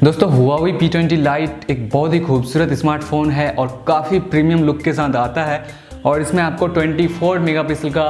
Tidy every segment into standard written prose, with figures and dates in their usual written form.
दोस्तों Huawei P20 Lite एक बहुत ही खूबसूरत स्मार्टफोन है और काफ़ी प्रीमियम लुक के साथ आता है और इसमें आपको 24 मेगापिक्सल का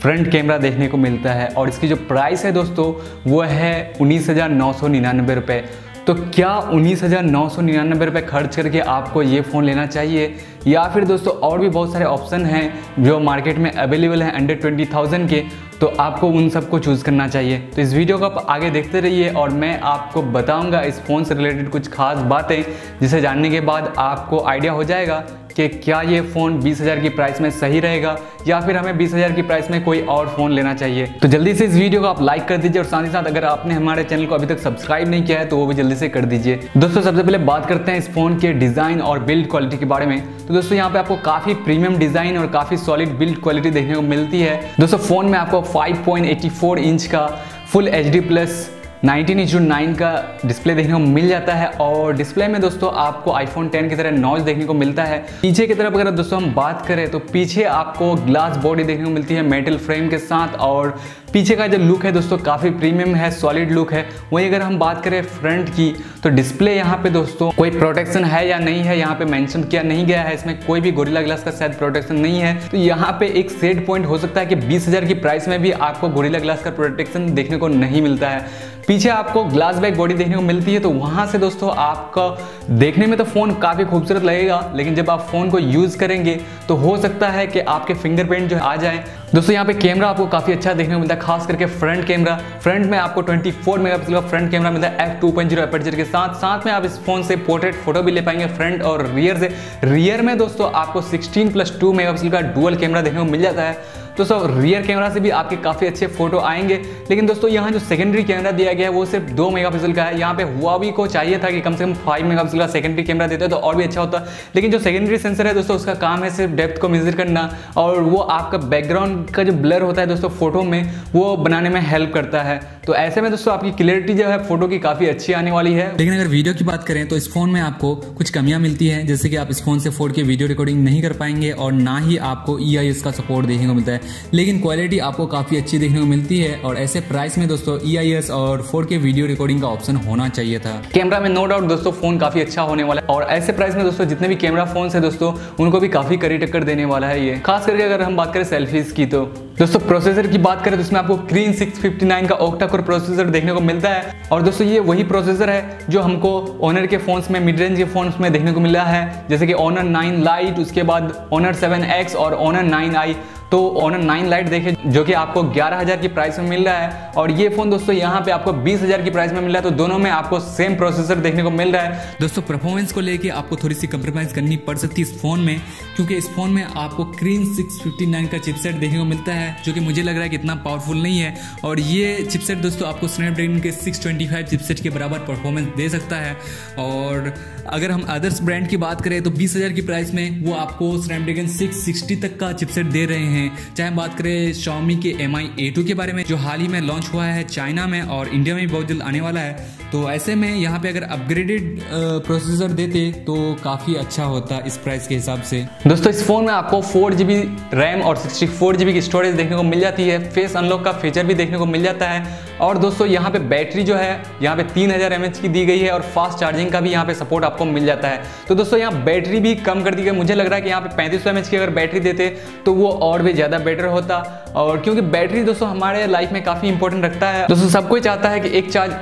फ्रंट कैमरा देखने को मिलता है और इसकी जो प्राइस है दोस्तों वो है 19,999 रुपये। तो क्या 19,999 रुपये खर्च करके आपको ये फ़ोन लेना चाहिए या फिर दोस्तों और भी बहुत सारे ऑप्शन हैं जो मार्केट में अवेलेबल हैं अंडर 20,000 के, तो आपको उन सबको चूज़ करना चाहिए। तो इस वीडियो को आप आगे देखते रहिए और मैं आपको बताऊंगा इस फ़ोन से रिलेटेड कुछ खास बातें जिसे जानने के बाद आपको आइडिया हो जाएगा कि क्या ये फ़ोन 20,000 की प्राइस में सही रहेगा या फिर हमें 20,000 की प्राइस में कोई और फ़ोन लेना चाहिए। तो जल्दी से इस वीडियो को आप लाइक कर दीजिए और साथ ही साथ अगर आपने हमारे चैनल को अभी तक सब्सक्राइब नहीं किया है तो वो भी जल्दी से कर दीजिए। दोस्तों सबसे पहले बात करते हैं इस फ़ोन के डिज़ाइन और बिल्ड क्वालिटी के बारे में। तो दोस्तों यहाँ पे आपको काफ़ी प्रीमियम डिज़ाइन और काफ़ी सॉलिड बिल्ड क्वालिटी देखने को मिलती है। दोस्तों फ़ोन में आपको 5.84 इंच का फुल HD+ 19:9 का डिस्प्ले देखने को मिल जाता है और डिस्प्ले में दोस्तों आपको iPhone 10 की तरह नॉइज देखने को मिलता है। पीछे की तरफ अगर दोस्तों हम बात करें तो पीछे आपको ग्लास बॉडी देखने को मिलती है मेटल फ्रेम के साथ और पीछे का जो लुक है दोस्तों काफ़ी प्रीमियम है, सॉलिड लुक है। वहीं अगर हम बात करें फ्रंट की तो डिस्प्ले यहाँ पे दोस्तों कोई प्रोटेक्शन है या नहीं है यहाँ पे मेंशन किया नहीं गया है, इसमें कोई भी गोरिल्ला ग्लास का शायद प्रोटेक्शन नहीं है। तो यहाँ पे एक सेट पॉइंट हो सकता है कि 20,000 की प्राइस में भी आपको गोरिल्ला ग्लास का प्रोटेक्शन देखने को नहीं मिलता है। पीछे आपको ग्लास बैक बॉडी देखने को मिलती है तो वहाँ से दोस्तों आपका देखने में तो फ़ोन काफ़ी खूबसूरत लगेगा, लेकिन जब आप फ़ोन को यूज़ करेंगे तो हो सकता है कि आपके फिंगरप्रिंट जो आ जाए। दोस्तों यहाँ पे कैमरा आपको काफ़ी अच्छा देखने को मिलता है, खास करके फ्रंट कैमरा। फ्रंट में आपको 24 मेगापिक्सल का फ्रंट कैमरा मिलता है f2.0 एपर्चर के साथ में आप इस फोन से पोर्ट्रेट फोटो भी ले पाएंगे फ्रंट और रियर से। रियर में दोस्तों आपको 16+2 मेगापिक्सल का डुअल कैमरा देखने को मिल जाता है। दोस्तों रियर कैमरा से भी आपके काफ़ी अच्छे फोटो आएंगे, लेकिन दोस्तों यहाँ जो सेकेंडरी कैमरा दिया गया है वो सिर्फ 2 मेगापिक्सल का है। यहाँ पे Huawei को चाहिए था कि कम से कम 5 मेगापिक्सल का सेकेंडरी कैमरा देते तो और भी अच्छा होता, लेकिन जो सेकेंडरी सेंसर है दोस्तों उसका काम है सिर्फ डेप्थ को मेजर करना और वो आपका बैकग्राउंड का जो ब्लर होता है दोस्तों फोटो में वो बनाने में हेल्प करता है। तो ऐसे में दोस्तों आपकी क्लियरिटी जो है फोटो की काफ़ी अच्छी आने वाली है। लेकिन अगर वीडियो की बात करें तो इस फोन में आपको कुछ कमियां मिलती है, जैसे कि आप इस फोन से 4K वीडियो रिकॉर्डिंग नहीं कर पाएंगे और ना ही आपको EIS का सपोर्ट देखने को मिलता है, लेकिन क्वालिटी आपको काफ़ी अच्छी देखने को मिलती है और ऐसे प्राइस में दोस्तों EIS और 4K वीडियो रिकॉर्डिंग का ऑप्शन होना चाहिए था। कैमरा में नो डाउट दोस्तों फोन काफ़ी अच्छा होने वाला है और ऐसे प्राइस में दोस्तों जितने भी कैमरा फोन है दोस्तों उनको भी काफ़ी कड़ी टक्कर देने वाला है ये। खास करके अगर हम बात करें सेल्फीज की तो दोस्तों प्रोसेसर की बात करें तो इसमें आपको Kirin 659 का ऑक्टा कोर प्रोसेसर देखने को मिलता है और दोस्तों ये वही प्रोसेसर है जो हमको Honor के फोन्स में, मिड रेंज के फोन्स में देखने को मिला है, जैसे कि Honor 9 Lite, उसके बाद Honor 7X और Honor 9i। तो Honor 9 Lite देखिए जो कि आपको 11,000 की प्राइस में मिल रहा है और ये फ़ोन दोस्तों यहाँ पे आपको 20,000 की प्राइस में मिल रहा है। तो दोनों में आपको सेम प्रोसेसर देखने को मिल रहा है। दोस्तों परफॉर्मेंस को लेके आपको थोड़ी सी कंप्रोमाइज़ करनी पड़ सकती है इस फोन में, क्योंकि इस फोन में आपको Kirin 659 का चिपसेट देखने को मिलता है जो कि मुझे लग रहा है कि इतना पावरफुल नहीं है और ये चिपसेट दोस्तों आपको स्नैपड्रैगन के 625 चिपसेट के बराबर परफॉर्मेंस दे सकता है। और अगर हम अदर्स ब्रांड की बात करें तो 20,000 की प्राइस में वो आपको स्नैपड्रैगन 660 तक का चिपसेट दे रहे हैं। चाहे हम बात करें Xiaomi के Mi A2 के बारे में जो हाल ही में लॉन्च हुआ है चाइना में और इंडिया में भी बहुत जल्द आने वाला है, तो ऐसे में यहाँ पे अगर अपग्रेडेड प्रोसेसर देते तो काफ़ी अच्छा होता इस प्राइस के हिसाब से। दोस्तों इस फोन में आपको 4GB रैम और 64GB की स्टोरेज देखने को मिल जाती है। फेस अनलॉक का फीचर भी देखने को मिल जाता है और दोस्तों यहाँ पे बैटरी जो है यहाँ पे 3000 mAh की दी गई है और फास्ट चार्जिंग का भी यहाँ पे सपोर्ट आपको मिल जाता है। तो दोस्तों यहाँ बैटरी भी कम कर दी गई, मुझे लग रहा है कि यहाँ पे 3500 mAh की अगर बैटरी देते तो वो और भी ज़्यादा बेटर होता और क्योंकि बैटरी दोस्तों हमारे लाइफ में काफ़ी इंपॉर्टेंट रखता है। दोस्तों सब कोई चाहता है कि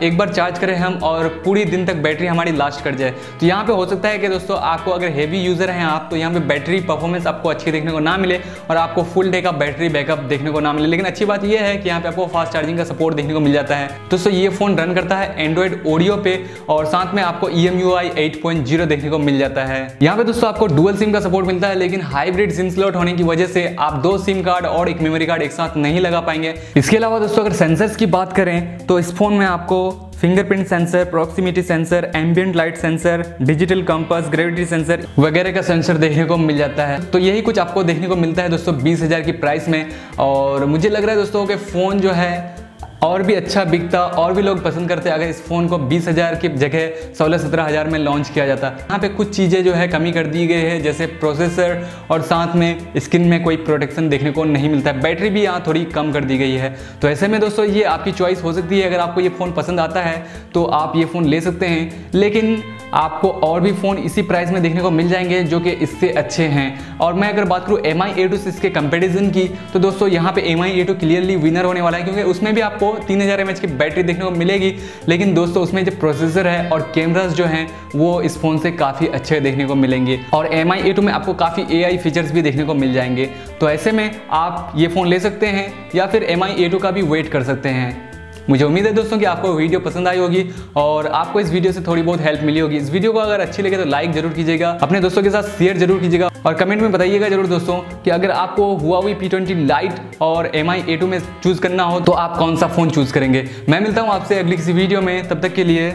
एक बार चार्ज करें हम और पूरी दिन तक बैटरी हमारी लास्ट कर जाए। तो यहाँ पे हो सकता है कि दोस्तों आपको अगर हेवी यूज़र हैं आप तो यहाँ पे बैटरी परफॉर्मेंस आपको अच्छी देखने को ना मिले और आपको फुल डे का बैटरी बैकअप देखने को ना मिले, लेकिन अच्छी बात यह है कि यहाँ पे आपको फास्ट चार्जिंग का सपोर्ट देखने को मिल जाता है। दोस्तों ये फ़ोन रन करता है एंड्रॉइड ओडियो पे और साथ में आपको EMUI 8.0 देखने को मिल जाता है। यहाँ पे दोस्तों आपको डुअल सिम का सपोर्ट मिलता है, लेकिन हाइब्रिड सिम स्लॉट होने की वजह से आप 2 सिम कार्ड और एक मेमोरी कार्ड एक साथ नहीं लगा पाएंगे। इसके अलावा दोस्तों अगर सेंसर्स की बात करें तो इस फोन में आपको fingerprint sensor, proximity sensor, ambient light sensor, digital compass, gravity sensor वगैरह का सेंसर देखने को मिल जाता है। तो यही कुछ आपको देखने को मिलता है दोस्तों 20,000 की प्राइस में और मुझे लग रहा है दोस्तों कि फ़ोन जो है और भी अच्छा बिकता और भी लोग पसंद करते अगर इस फ़ोन को 20,000 की जगह 16-17 में लॉन्च किया जाता। यहाँ पे कुछ चीज़ें जो है कमी कर दी गई है, जैसे प्रोसेसर और साथ में स्क्रीन में कोई प्रोटेक्शन देखने को नहीं मिलता है। बैटरी भी यहाँ थोड़ी कम कर दी गई है। तो ऐसे में दोस्तों ये आपकी चॉइस हो सकती है। अगर आपको ये फ़ोन पसंद आता है तो आप ये फ़ोन ले सकते हैं, लेकिन आपको और भी फ़ोन इसी प्राइस में देखने को मिल जाएंगे जो कि इससे अच्छे हैं। और मैं अगर बात करूँ MI A2 से इसके कंपैरिजन की, तो दोस्तों यहाँ पे MI A2 क्लियरली विनर होने वाला है, क्योंकि उसमें भी आपको 3000 mAh की बैटरी देखने को मिलेगी, लेकिन दोस्तों उसमें जो प्रोसेसर है और कैमरास जो हैं वो इस फ़ोन से काफ़ी अच्छे देखने को मिलेंगे। और MI A2 में आपको काफ़ी AI फीचर्स भी देखने को मिल जाएंगे। तो ऐसे में आप ये फ़ोन ले सकते हैं या फिर MI A2 का भी वेट कर सकते हैं। मुझे उम्मीद है दोस्तों कि आपको वीडियो पसंद आई होगी और आपको इस वीडियो से थोड़ी बहुत हेल्प मिली होगी। इस वीडियो को अगर अच्छी लगे तो लाइक जरूर कीजिएगा, अपने दोस्तों के साथ शेयर जरूर कीजिएगा और कमेंट में बताइएगा जरूर दोस्तों कि अगर आपको Huawei P20 Lite और MI A2 में चूज़ करना हो तो आप कौन सा फ़ोन चूज़ करेंगे। मैं मिलता हूँ आपसे अगली किसी वीडियो में, तब तक के लिए